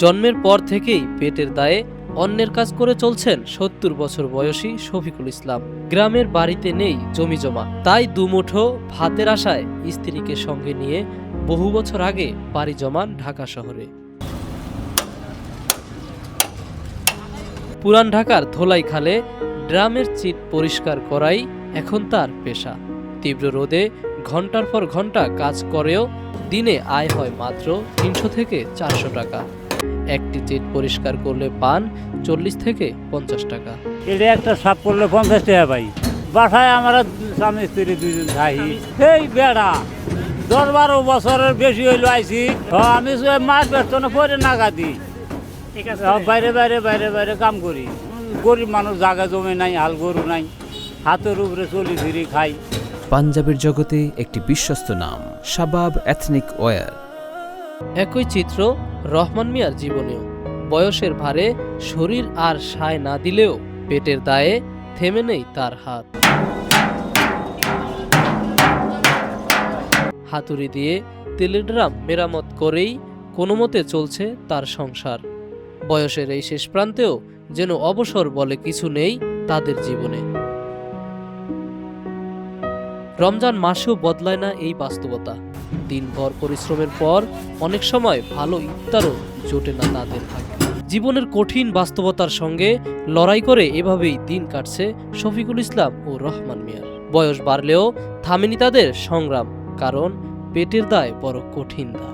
জন্মের পর থেকেই পেটের দায়ে অন্যের কাজ করে চলছেন ৭০ বছর বয়সী শফিকুল ইসলাম। গ্রামের বাড়িতে নেই জমিজমা, তাই দুমুঠো ভাতের আশায় স্ত্রীকে সঙ্গে নিয়ে বহু বছর আগে পাড়ি জমান ঢাকা শহরে। পুরান ঢাকার ধোলাই খালে ড্রামের চিট পরিষ্কার করাই এখন তার পেশা। তীব্র রোদে ঘন্টার পর ঘন্টা কাজ করেও দিনে আয় হয় মাত্র ৩০০ থেকে ৪০০ টাকা। একটি চিট পরিষ্কার করলে পান ৪০ থেকে ৫০ টাকা। এটা একটা সাফ করলে ৫০ টাকা পাই। বাসায় আমরা স্বামী স্ত্রী দুইজন থাকি। সেই বেড়া ১০-১২ বছরের বেশি হইলো আইছি। আমি মাছ বেতনে পরে নাগা দিই, বাইরে বাইরে বাইরে বাইরে কাম করি। গরিব মানুষ, জায়গা জমি নাই, হাল গরু নাই, হাতের উপরে চলি ফিরি খাই। পাঞ্জাবের জগতে একটি বিশ্বস্ত নাম, শাবাব এথনিক ওয়্যার। একই চিত্র রহমান মিয়ার জীবনেও। বয়সের ভারে শরীর আর সায় না দিলেও পেটের দায়ে থেমে নেই তার হাত। হাতুড়ি দিয়ে তেলের ড্রাম মেরামত করেই কোনো মতে চলছে তার সংসার। বয়সের এই শেষ প্রান্তেও যেন অবসর বলে কিছু নেই তাদের জীবনে। রমজান মাসেও বদলায় না এই বাস্তবতা। দিনভর পরিশ্রমের পর অনেক সময় ভালো ইফতারও জোটে না তাদের ভাগ্যে। জীবনের কঠিন বাস্তবতার সঙ্গে লড়াই করে এভাবেই দিন কাটছে শফিকুল ইসলাম ও রহমান মিয়ার। বয়স বাড়লেও থামেনি তাদের সংগ্রাম, কারণ পেটের দায় বড় কঠিন দায়।